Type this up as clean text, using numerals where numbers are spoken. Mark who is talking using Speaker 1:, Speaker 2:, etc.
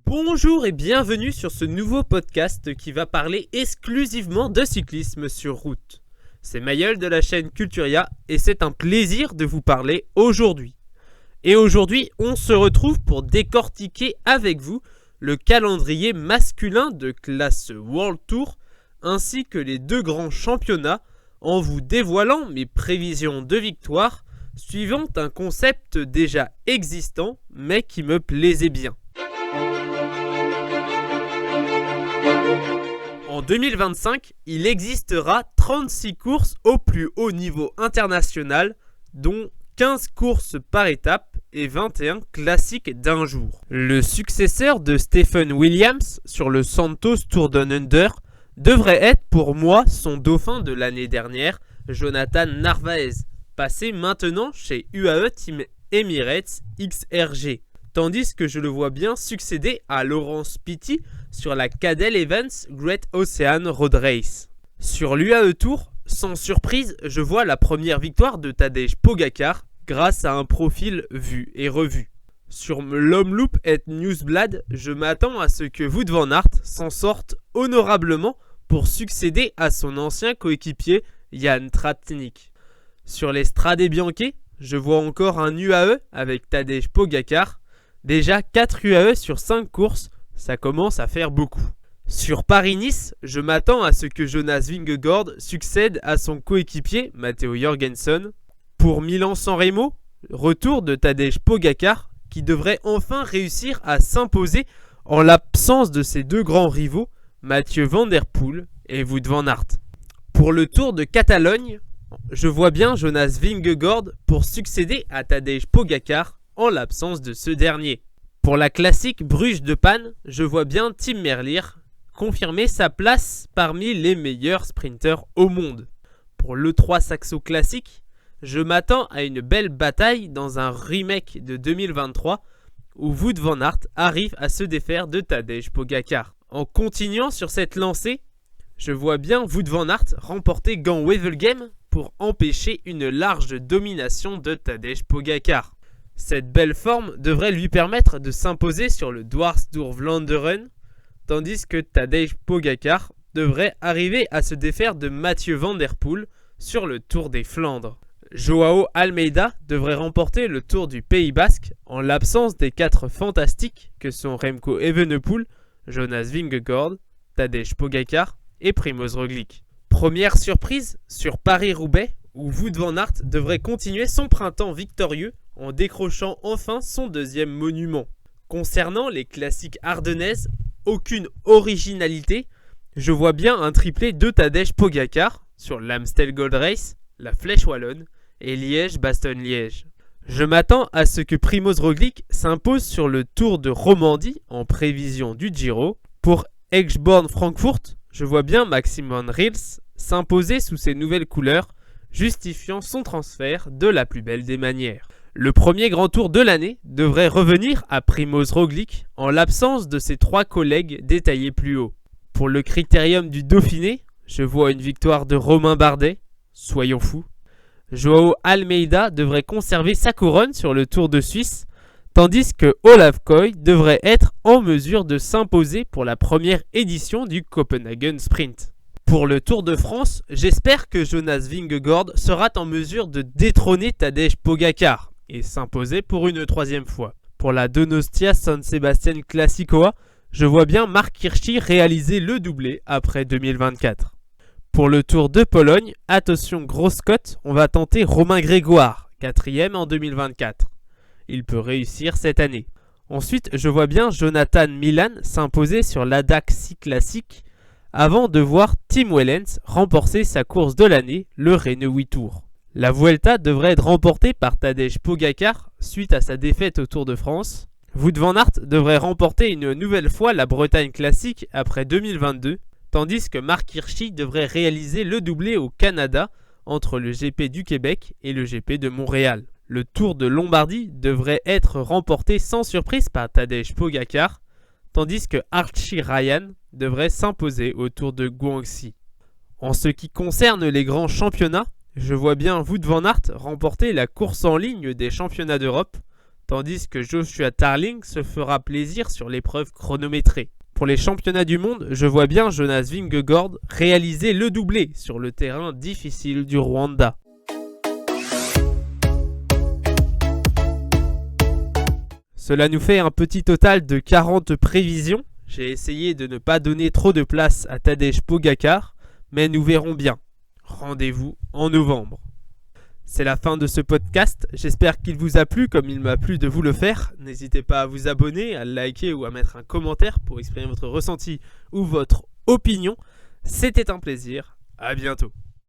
Speaker 1: Bonjour et bienvenue sur ce nouveau podcast qui va parler exclusivement de cyclisme sur route. C'est Mayol de la chaîne Culturia et c'est un plaisir de vous parler aujourd'hui. Et aujourd'hui, on se retrouve pour décortiquer avec vous le calendrier masculin de classe World Tour ainsi que les deux grands championnats en vous dévoilant mes prévisions de victoire suivant un concept déjà existant mais qui me plaisait bien. En 2025, il existera 36 courses au plus haut niveau international, dont 15 courses par étape et 21 classiques d'un jour. Le successeur de Stephen Williams sur le Santos Tour Down Under devrait être pour moi son dauphin de l'année dernière, Jonathan Narvaez, passé maintenant chez UAE Team Emirates XRG. Tandis que je le vois bien succéder à Laurence Pitty sur la Cadel Evans Great Ocean Road Race. Sur l'UAE Tour, sans surprise, je vois la première victoire de Tadej Pogacar grâce à un profil vu et revu. Sur l'Omloop et Newsblad, je m'attends à ce que Wout van Aert s'en sorte honorablement pour succéder à son ancien coéquipier Jan Tratnik. Sur les Strade Bianche, je vois encore un UAE avec Tadej Pogacar. Déjà 4 UAE sur 5 courses, ça commence à faire beaucoup. Sur Paris-Nice, je m'attends à ce que Jonas Vingegaard succède à son coéquipier Matteo Jorgensen. Pour Milan-San Remo, retour de Tadej Pogacar qui devrait enfin réussir à s'imposer en l'absence de ses deux grands rivaux, Mathieu Van Der Poel et Wout van Aert. Pour le Tour de Catalogne, je vois bien Jonas Vingegaard pour succéder à Tadej Pogacar en l'absence de ce dernier. Pour la classique Bruges de Panne, je vois bien Tim Merlier confirmer sa place parmi les meilleurs sprinteurs au monde. Pour l'E3 Saxo Classique, je m'attends à une belle bataille dans un remake de 2023 où Wout van Aert arrive à se défaire de Tadej Pogacar. En continuant sur cette lancée, je vois bien Wout van Aert remporter Gand-Wevelgem pour empêcher une large domination de Tadej Pogacar. Cette belle forme devrait lui permettre de s'imposer sur le Dwarsdorf-Vlaanderen, tandis que Tadej Pogacar devrait arriver à se défaire de Mathieu Van Der Poel sur le Tour des Flandres. Joao Almeida devrait remporter le Tour du Pays Basque en l'absence des 4 fantastiques que sont Remco Evenepoel, Jonas Vingegaard, Tadej Pogacar et Primož Roglič. Première surprise sur Paris-Roubaix où Wout van Aert devrait continuer son printemps victorieux en décrochant enfin son deuxième monument. Concernant les classiques ardennaises, aucune originalité, je vois bien un triplé de Tadej Pogacar sur l'Amstel Gold Race, la Flèche Wallonne et Liège-Bastogne-Liège. Je m'attends à ce que Primož Roglič s'impose sur le Tour de Romandie en prévision du Giro. Pour Edgeborn-Francfort, je vois bien Maxim van Riels s'imposer sous ses nouvelles couleurs, justifiant son transfert de la plus belle des manières. Le premier grand tour de l'année devrait revenir à Primož Roglič en l'absence de ses 3 collègues détaillés plus haut. Pour le critérium du Dauphiné, je vois une victoire de Romain Bardet, soyons fous. Joao Almeida devrait conserver sa couronne sur le Tour de Suisse, tandis que Olav Koy devrait être en mesure de s'imposer pour la première édition du Copenhagen Sprint. Pour le Tour de France, j'espère que Jonas Vingegaard sera en mesure de détrôner Tadej Pogacar et s'imposer pour une 3e fois. Pour la Donostia San Sebastian Classicoa, je vois bien Marc Hirschi réaliser le doublé après 2024. Pour le Tour de Pologne, attention grosse cote, on va tenter Romain Grégoire, 4e en 2024. Il peut réussir cette année. Ensuite, je vois bien Jonathan Milan s'imposer sur l'Adax Sea Classic avant de voir Tim Wellens remporter sa course de l'année, le Renault Tour. La Vuelta devrait être remportée par Tadej Pogacar suite à sa défaite au Tour de France. Wout van Aert devrait remporter une nouvelle fois la Bretagne Classique après 2022, tandis que Marc Hirschi devrait réaliser le doublé au Canada entre le GP du Québec et le GP de Montréal. Le Tour de Lombardie devrait être remporté sans surprise par Tadej Pogacar, tandis que Archie Ryan devrait s'imposer au Tour de Guangxi. En ce qui concerne les grands championnats, je vois bien Wout van Aert remporter la course en ligne des championnats d'Europe, tandis que Joshua Tarling se fera plaisir sur l'épreuve chronométrée. Pour les championnats du monde, je vois bien Jonas Vingegaard réaliser le doublé sur le terrain difficile du Rwanda. Cela nous fait un petit total de 40 prévisions. J'ai essayé de ne pas donner trop de place à Tadej Pogačar, mais nous verrons bien. Rendez-vous en novembre. C'est la fin de ce podcast, j'espère qu'il vous a plu comme il m'a plu de vous le faire. N'hésitez pas à vous abonner, à liker ou à mettre un commentaire pour exprimer votre ressenti ou votre opinion. C'était un plaisir, à bientôt.